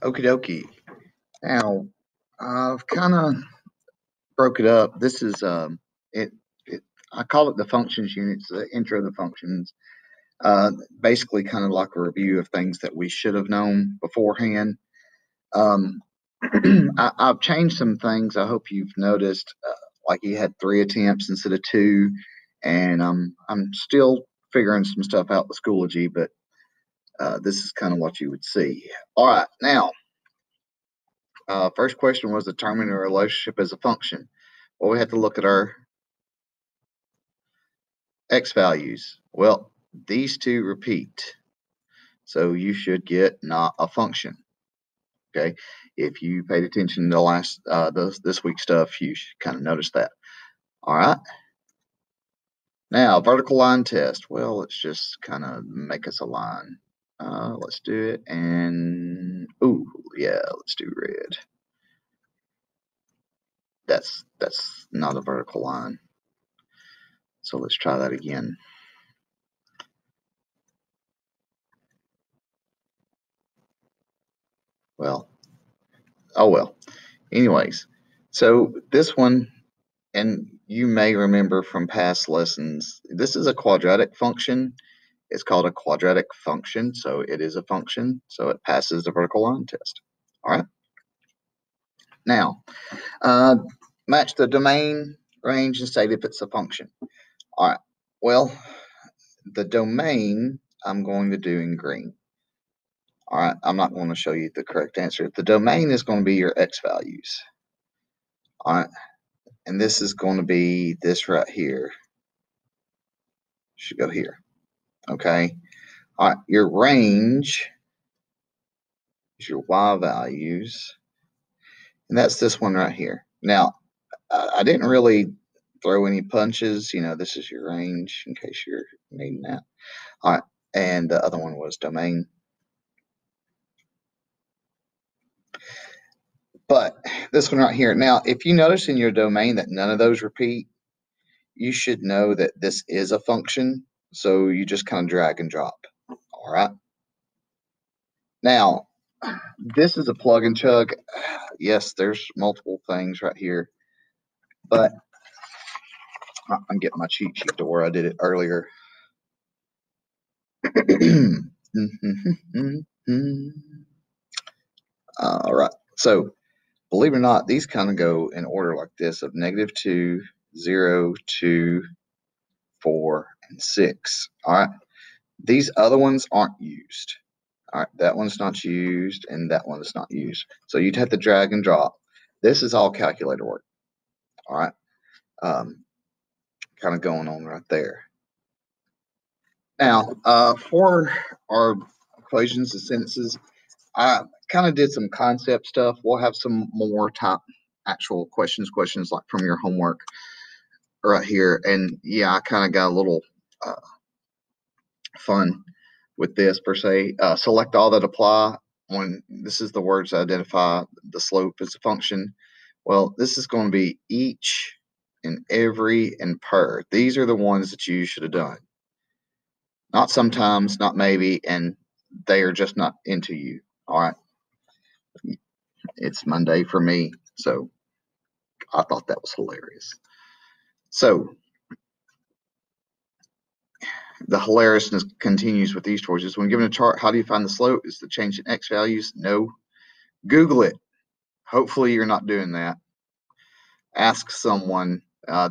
Okie dokie. Now, I've kind of broke it up. This is it, I call it the functions unit. It's the intro to the functions. Basically, kind of like a review of things that we should have known beforehand. I've changed some things. I hope you've noticed. Like he had 3 attempts instead of 2, and I'm still figuring some stuff out with Schoology, but this is kind of what you would see. All right, now. First question was determine a relationship as a function. Well, we had to look at our x values. Well, these two repeat, so you should get not a function. Okay, if you paid attention to the last this week's stuff, you should kind of notice that. All right. Now, vertical line test. Well, let's just kind of make us a line. Let's do it, and ooh, yeah, let's do red. That's not a vertical line. So let's try that again. Well, oh well. Anyways, so this one, and you may remember from past lessons, this is a quadratic function. It's called a quadratic function, so it is a function, so it passes the vertical line test. All right. Now, match the domain, range, and state if it's a function. All right. Well, the domain I'm going to do in green. All right. I'm not going to show you the correct answer. The domain is going to be your x values. All right. And this is going to be this right here. Should go here. Okay. All right. Your range is your y values. And that's this one right here. Now, I didn't really throw any punches. You know, this is your range in case you're needing that. All right. And the other one was domain. But this one right here. Now, if you notice in your domain that none of those repeat, you should know that this is a function. So you just kind of drag and drop. All right. Now, this is a plug and chug. Yes, there's multiple things right here, but I'm getting my cheat sheet to where I did it earlier. All right. So, believe it or not, these kind of go in order like this of -2, 0, 2, 4, and 6. All right. These other ones aren't used. All right. That one's not used, and that one is not used. So, you'd have to drag and drop. This is all calculator work. All right. Kind of going on right there. Now, for our equations and sentences, I kind of did some concept stuff. We'll have some more type actual questions like from your homework right here. And yeah, I kind of got a little fun with this per se. Select all that apply when this is the words that identify the slope as a function. Well, this is going to be each and every and per. These are the ones that you should have done. Not sometimes, not maybe, and they are just not into you. All right. It's Monday for me, so I thought that was hilarious. So the hilariousness continues with these choices. When given a chart, how do you find the slope? Is the change in x values? No. Google it. Hopefully you're not doing that. Ask someone.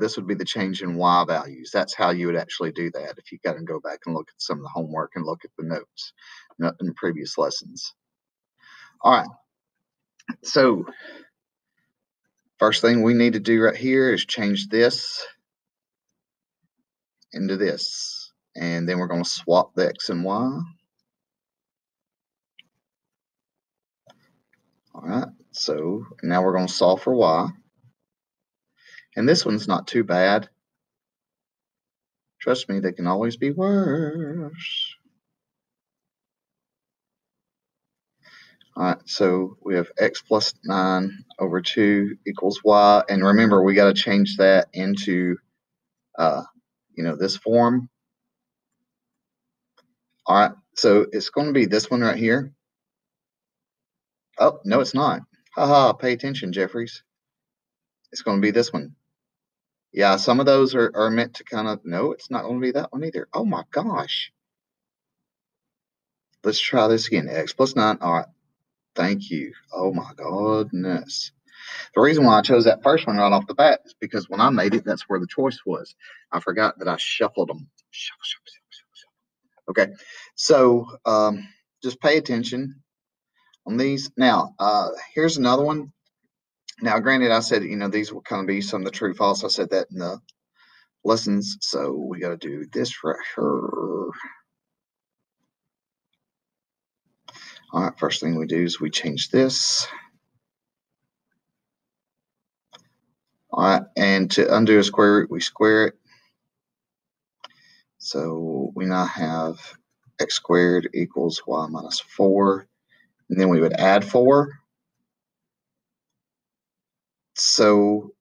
This would be the change in y values. That's how you would actually do that if you got to go back and look at some of the homework and look at the notes in the previous lessons. All right. So first thing we need to do right here is change this into this. And then we're going to swap the x and y. All right, so now we're going to solve for y. And this one's not too bad. Trust me, they can always be worse. All right, so we have x plus 9 over 2 equals y. And remember, we got to change that into, this form. All right, so it's going to be this one right here. Oh, no, it's not. Haha, pay attention, Jeffries. It's going to be this one. Yeah, some of those are meant to kind of, no, it's not going to be that one either. Oh my gosh. Let's try this again. X plus 9. All right. Thank you. Oh my goodness. The reason why I chose that first one right off the bat is because when I made it, that's where the choice was. I forgot that I shuffled them. Shuffle, shuffle, shuffle, shuffle. Okay. So just pay attention on these. Now, here's another one. Now, granted, I said, these will kind of be some of the true false. I said that in the lessons. So we got to do this right here. All right, first thing we do is we change this. All right, and to undo a square root, we square it. So we now have x squared equals y minus 4. And then we would add 4. So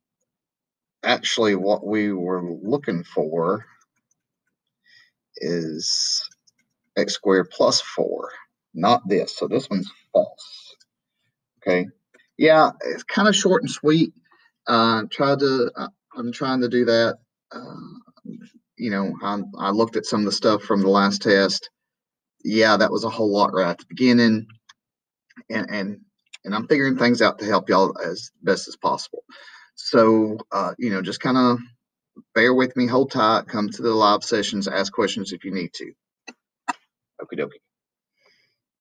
actually what we were looking for is x squared plus 4, not this. So this one's false. Okay. Yeah, it's kind of short and sweet. I'm trying to do that. I looked at some of the stuff from the last test. Yeah, that was a whole lot right at the beginning, and I'm figuring things out to help y'all as best as possible. So, just kind of bear with me, hold tight, come to the live sessions, ask questions if you need to. Okie dokie.